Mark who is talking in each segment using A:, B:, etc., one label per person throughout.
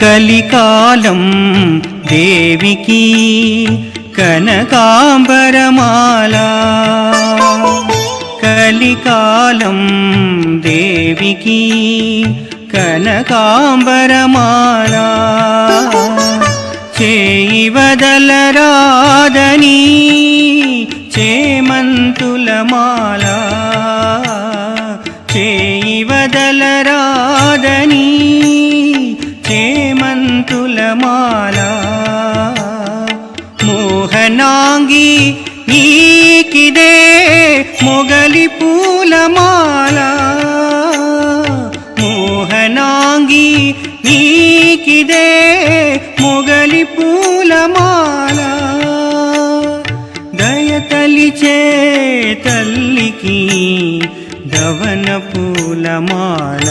A: కలికాలం దేవికి కనకాంబరమాల, కలికాలం దేవికి కనకాంబరమాల, చేయి వదలరాదని చేమంతుల మాల, చేయి వదలరాదని చేమంతుల మాల, మోహనాంగి నీకిదే మొగలి పూలమాల, మోహనాంగి నీకిదే మొగలి పూలమాల, దయతలిచే తల్లికి దవన పూలమాల.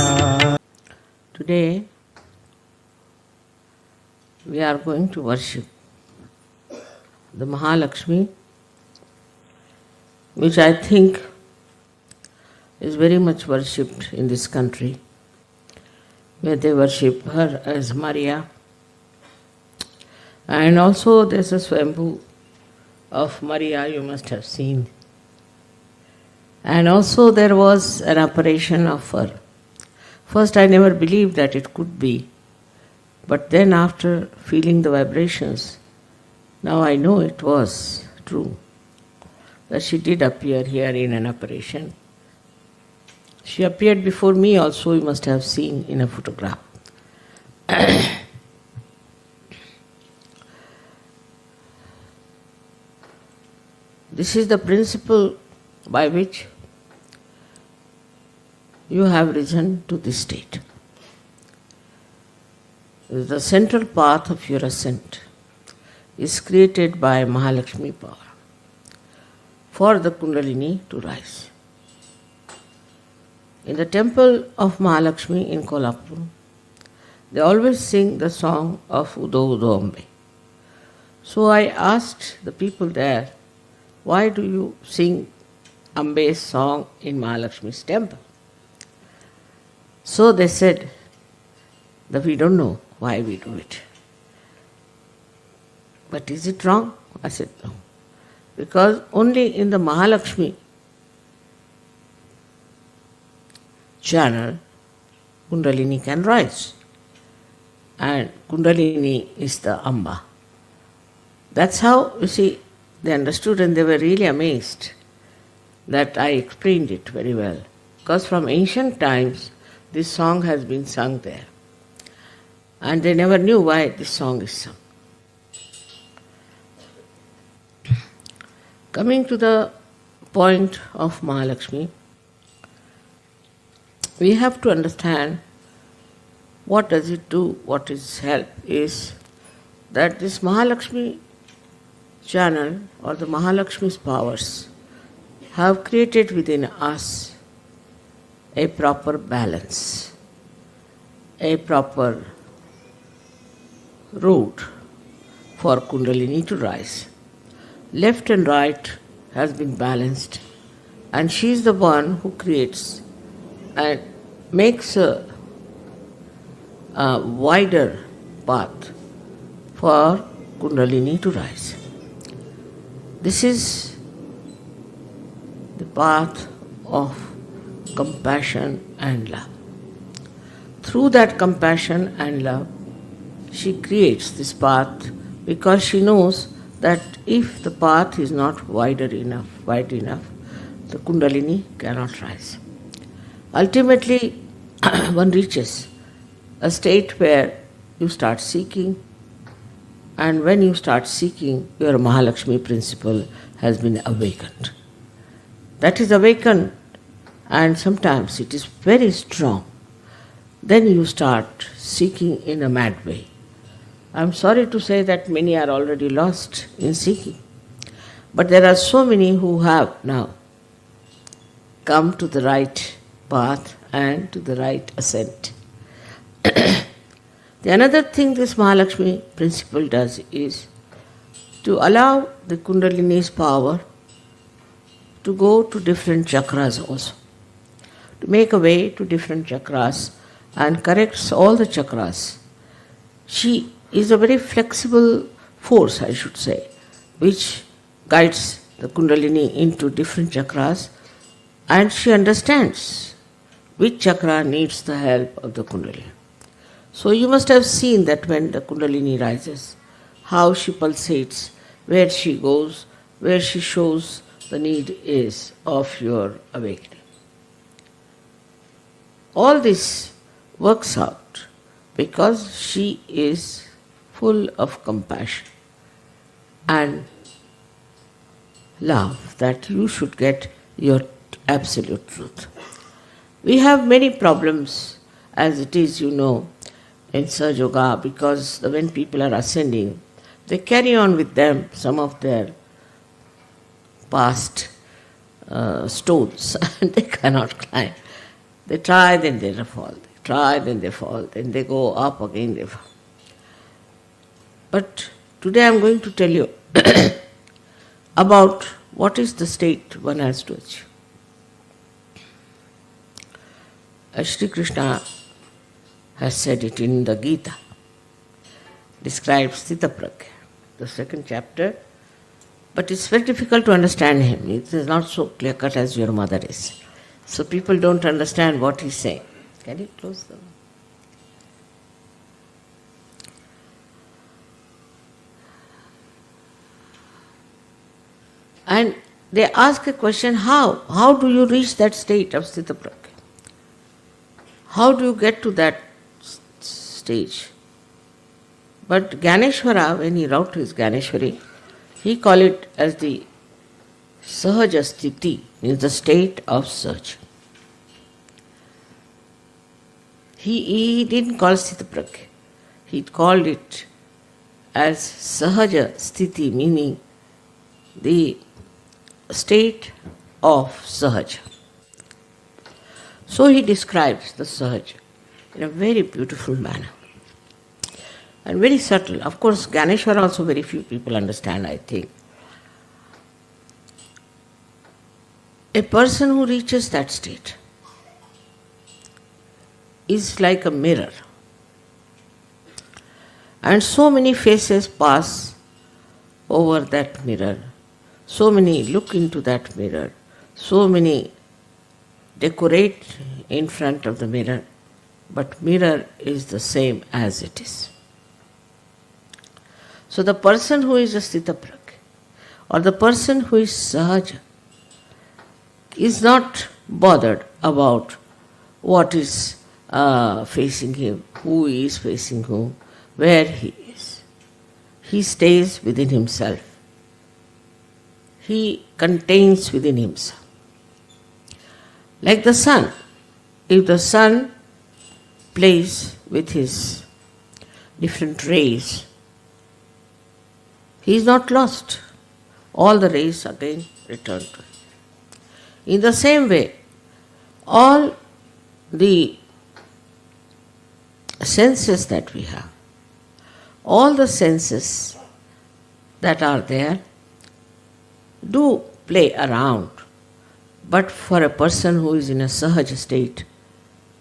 B: Today we are going to worship the Mahalakshmi, which I think is very much worshipped in this country, where they worship her as Maria. And also there's a Swambhu of Maria you must have seen. And also there was an apparition of her. First I never believed that it could be, but then after feeling the vibrations, now I know it was true, that she did appear here in an apparition. She appeared before me also, you must have seen in a photograph. This is the principle by which you have risen to this state. The central path of your ascent is created by Mahalakshmi power for the Kundalini to rise. In the temple of Mahalakshmi in Kolhapur, they always sing the song of Udo Udo Ambe. So I asked the people there, why do you sing Ambe's song in Mahalakshmi's temple? So they said that we don't know why we do it. But is it wrong? I said no. Because only in the Mahalakshmi channel, Kundalini can rise. And Kundalini is the Amba. That's how, you see, they understood and they were really amazed that I explained it very well. Because from ancient times, this song has been sung there. And they never knew why this song is sung. Coming to the point of Mahalakshmi, we have to understand what does it do, what is help, is that this Mahalakshmi channel or the Mahalakshmi's powers have created within us a proper balance, a proper route for Kundalini to rise. Left and right has been balanced, and she is the one who creates and makes a wider path for Kundalini to rise. This is the path of compassion and love. Through that compassion and love, she creates this path because she knows that if the path is not wide enough, the Kundalini cannot rise. Ultimately, one reaches a state where you start seeking, and when you start seeking, your Mahalakshmi principle has been awakened. That is awakened, and sometimes it is very strong. Then you start seeking in a mad way. I am sorry to say that many are already lost in seeking. But there are so many who have now come to the right path and to the right ascent. The another thing this Mahalakshmi principle does is to allow the Kundalini's power to go to different chakras also, to make a way to different chakras and corrects all the chakras. She is a very flexible force, I should say, which guides the Kundalini into different chakras, and she understands which chakra needs the help of the Kundalini. So you must have seen that when the Kundalini rises, how she pulsates, where she goes, where she shows the need is of your awakening. All this works out because she is full of compassion and love that you should get your absolute truth. We have many problems as it is, in Sahaja Yoga, because when people are ascending, they carry on with them some of their past stones and they cannot climb. They try, then they fall. They try, then they fall. Then they go up again, they fall. But today I am going to tell you about what is the state one has to achieve. As Sri Krishna has said it in the Gita, describes Sthita Pragya, the second chapter, but it's very difficult to understand him. It is not so clear-cut as your mother is. So people don't understand what he's saying. Can you close them? And they ask a question, how? How do you reach that state of Sthita Pragya? How do you get to that stage? But Gyaneshwara, when he wrote his Gyaneshwari, he called it as the Sahaja Sthiti, means the state of Sahaja. He didn't call Sthita Pragya. He called it as Sahaja Sthiti, meaning the state of Sahaja. So he describes the Sahaja in a very beautiful manner and very subtle. Of course, Gyaneshwara also very few people understand, I think. A person who reaches that state is like a mirror. And so many faces pass over that mirror. So many look into that mirror. So many decorate in front of the mirror. But mirror is the same as it is. So the person who is a Sthita Pragya or the person who is Sahaja is not bothered about what is facing him, who is facing whom, where he is. He stays within himself. He contains within himself. Like the sun. If the sun plays with his different rays, he is not lost. All the rays again return to him. In the same way, all the senses that we have, all the senses that are there do play around. But for a person who is in a Sahaja state,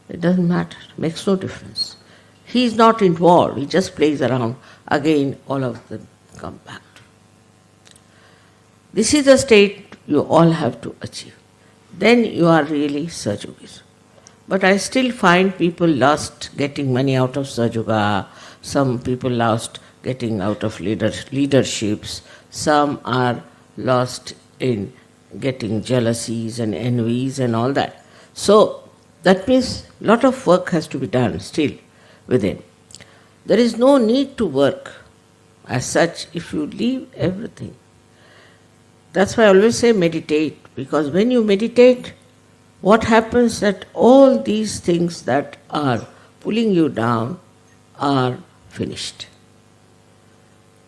B: it doesn't matter, it makes no difference. He is not involved, he just plays around. Again, all of them come back. This is the state you all have to achieve. Then you are really Sahaja Yogis. But I still find people lost getting money out of Sahaja Yoga, some people lost getting out of leaderships, some are lost in getting jealousies and envies and all that. So that means a lot of work has to be done still within. There is no need to work as such if you leave everything. That's why I always say meditate, because when you meditate, what happens that all these things that are pulling you down are finished.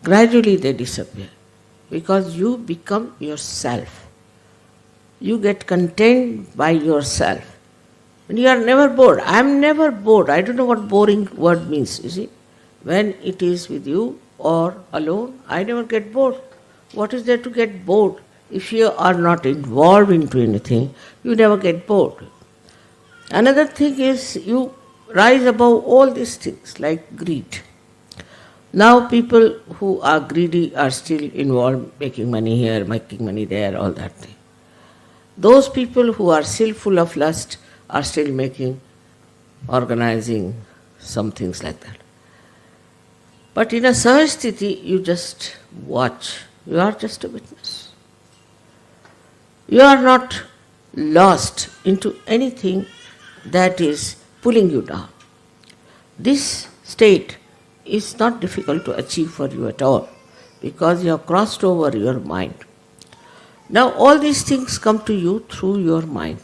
B: Gradually they disappear because you become yourself. You get content by yourself. And you are never bored. I am never bored. I don't know what boring word means, you see. When it is with you or alone, I never get bored. What is there to get bored? If you are not involved into anything, you never get bored. Another thing is, rise above all these things like greed. Now people who are greedy are still involved, making money here, making money there, all that thing. Those people who are still full of lust are still making, organizing some things like that. But in a Sahasthiti, you just watch. You are just a witness. You are not lost into anything that is pulling you down. This state is not difficult to achieve for you at all because you have crossed over your mind. Now, all these things come to you through your mind.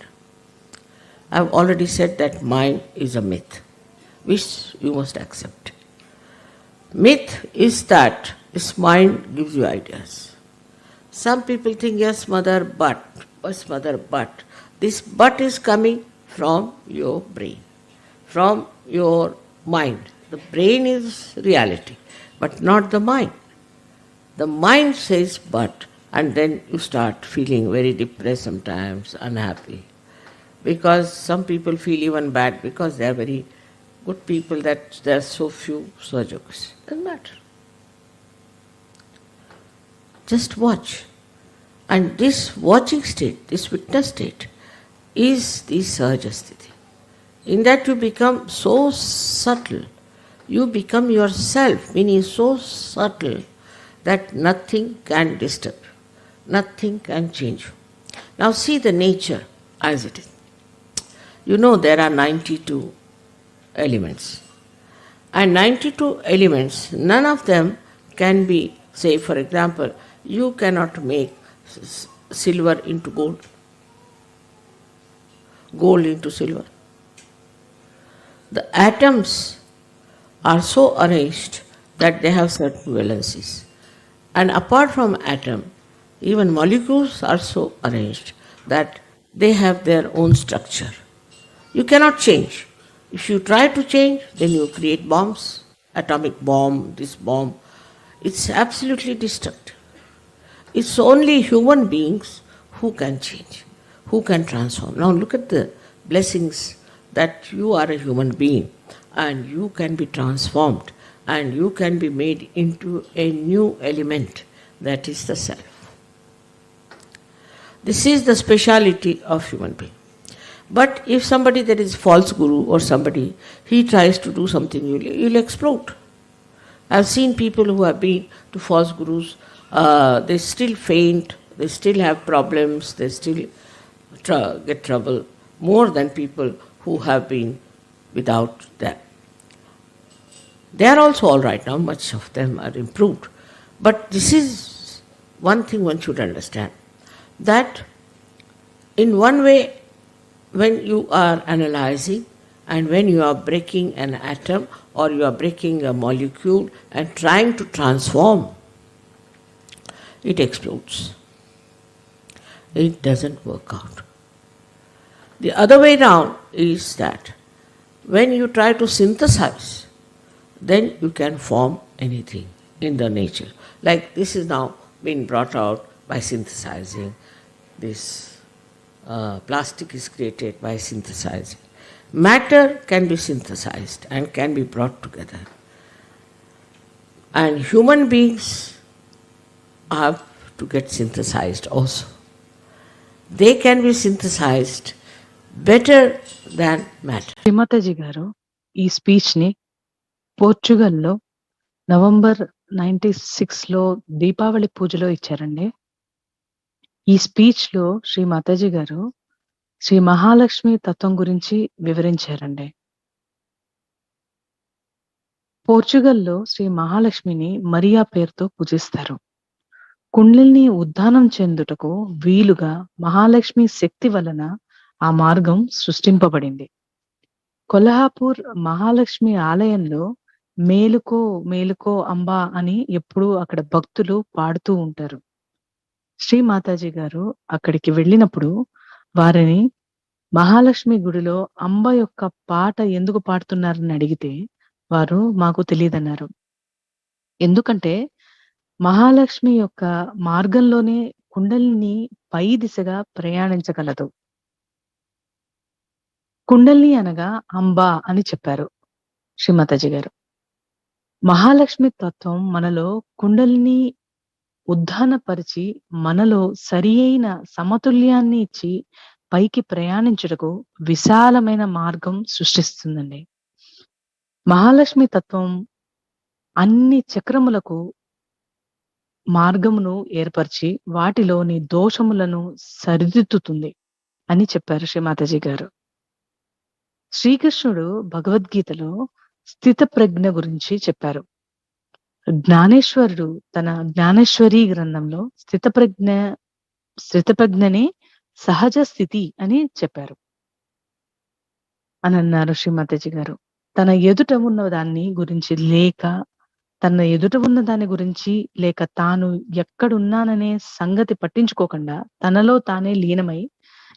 B: I have already said that mind is a myth, which you must accept. Myth is that this mind gives you ideas. Some people think, yes, mother, but. Yes, mother, but. This but is coming from your brain, from your mind. The brain is reality, but not the mind. The mind says but, and then you start feeling very depressed sometimes, unhappy. Because some people feel even bad because they are very good people that there are so few Swajogas. Doesn't matter. Just watch. And this watching state, this witness state, is the Sahajasthiti. In that you become so subtle, you become yourself, meaning so subtle that nothing can disturb you, nothing can change you. Now see the nature as it is. You know there are 92 elements. And 92 elements, none of them can be, say for example, you cannot make silver into gold, gold into silver. The atoms are so arranged that they have certain valencies. And apart from atom, even molecules are so arranged that they have their own structure. You cannot change. If you try to change, then you create bombs, atomic bomb, this bomb. It's absolutely destructive. It's only human beings who can change, who can transform. Now look at the blessings that you are a human being and you can be transformed and you can be made into a new element, that is the self. This is the speciality of human being. But if somebody that is false guru or somebody, he tries to do something, you'll explode. I've seen people who have been to false gurus, they still faint, they still have problems, they still get trouble, more than people who have been without them. They are also all right now, much of them are improved. But this is one thing one should understand, that in one way, when you are analyzing and when you are breaking an atom or you are breaking a molecule and trying to transform, it explodes. It doesn't work out. The other way round is that when you try to synthesize, then you can form anything in the nature. Like this is now being brought out by synthesizing. This plastic is created by synthesizing. Matter can be synthesized and can be brought together. And human beings have to get synthesized also. They can be synthesized better than matter.
C: Shri Mataji గారు ఈ స్పీచ్ని పోర్చుగల్లో November 96లో Deepavali పూజలో ఇచ్చారండి. ఈ స్పీచ్లో శ్రీ మాతాజీ గారు శ్రీ మహాలక్ష్మి తత్వం గురించి వివరించారండి. పోర్చుగల్లో శ్రీ మహాలక్ష్మిని మరియా పేరుతో పూజిస్తారు. కుండలిని ఉద్ధానం చెందుటకు వీలుగా మహాలక్ష్మి శక్తి వలన ఆ మార్గం సృష్టింపబడింది. కొల్హాపూర్ మహాలక్ష్మి ఆలయంలో మేలుకో మేలుకో అంబా అని ఎప్పుడూ అక్కడ భక్తులు పాడుతూ ఉంటారు. శ్రీ మాతాజీ గారు అక్కడికి వెళ్ళినప్పుడు వారిని మహాలక్ష్మి గుడిలో అంబ యొక్క పాట ఎందుకు పాడుతున్నారని అడిగితే వారు మాకు తెలియదన్నారు. ఎందుకంటే మహాలక్ష్మి యొక్క మార్గంలోనే కుండలిని పై దిశగా ప్రయాణించగలదు. కుండలిని అనగా అంబ అని చెప్పారు శ్రీమాతాజీ గారు. మహాలక్ష్మి తత్వం మనలో కుండలిని ఉద్దానపరిచి మనలో సరి అయిన సమతుల్యాన్ని ఇచ్చి పైకి ప్రయాణించుటకు విశాలమైన మార్గం సృష్టిస్తుందండి. మహాలక్ష్మి తత్వం అన్ని చక్రములకు మార్గమును ఏర్పరిచి వాటిలోని దోషములను సరిదిద్దుతుంది అని చెప్పారు శ్రీమాతాజీ గారు. శ్రీకృష్ణుడు భగవద్గీతలో స్థిత ప్రజ్ఞ గురించి చెప్పారు. జ్ఞానేశ్వరుడు తన జ్ఞానేశ్వరి గ్రంథంలో స్థితప్రజ్ఞని సహజ స్థితి అని చెప్పారు అని అన్నారు శ్రీమాతాజీ గారు. తన ఎదుట ఉన్న దాన్ని గురించి లేక తాను ఎక్కడున్నాననే సంగతి పట్టించుకోకుండా తనలో తానే లీనమై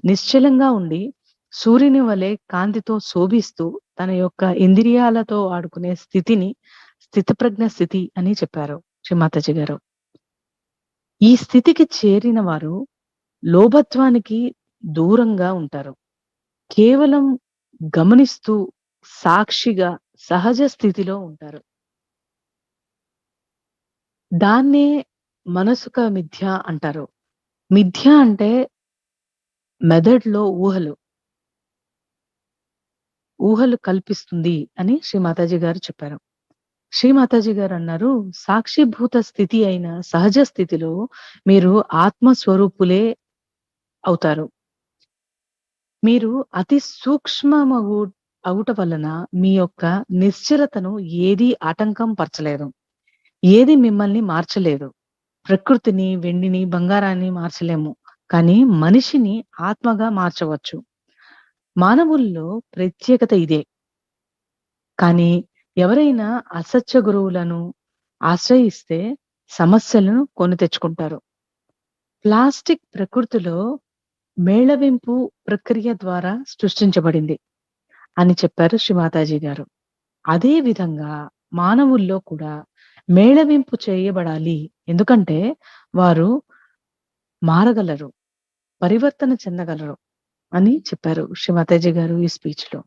C: నిశ్చలంగా ఉండి సూర్యుని వలె కాంతితో శోభిస్తూ తన యొక్క ఇంద్రియాలతో ఆడుకునే స్థితిని స్థితప్రజ్ఞ స్థితి అని చెప్పారు శ్రీమాతాజీ గారు. ఈ స్థితికి చేరిన వారు లోభత్వానికి దూరంగా ఉంటారు. కేవలం గమనిస్తూ సాక్షిగా సహజ స్థితిలో ఉంటారు. దాన్నే మనసుక మిథ్య అంటారు. మిథ్య అంటే మెదడులో ఊహలు కల్పిస్తుంది అని శ్రీమాతాజీ గారు చెప్పారు. శ్రీమాతాజీ గారు అన్నారు, సాక్షిభూత స్థితి అయిన సహజ స్థితిలో మీరు ఆత్మస్వరూపులే అవుతారు. మీరు అతి అవుట వలన మీ యొక్క నిశ్చలతను ఏది ఆటంకం పరచలేదు. ఏది మిమ్మల్ని మార్చలేదు. ప్రకృతిని, వెండిని, బంగారాన్ని మార్చలేము. కానీ మనిషిని ఆత్మగా మార్చవచ్చు. మానవుల్లో ప్రత్యేకత ఇదే. కానీ ఎవరైనా అసత్య గురువులను ఆశ్రయిస్తే సమస్యలను కొని తెచ్చుకుంటారు. ప్లాస్టిక్ ప్రకృతిలో మేళవింపు ప్రక్రియ ద్వారా సృష్టించబడింది అని చెప్పారు శ్రీమాతాజీ గారు. అదే విధంగా మానవుల్లో కూడా మేళవింపు చేయబడాలి. ఎందుకంటే వారు మారగలరు, పరివర్తన చెందగలరు అని చెప్పారు శ్రీమాతాజీ గారు ఈ స్పీచ్ లో.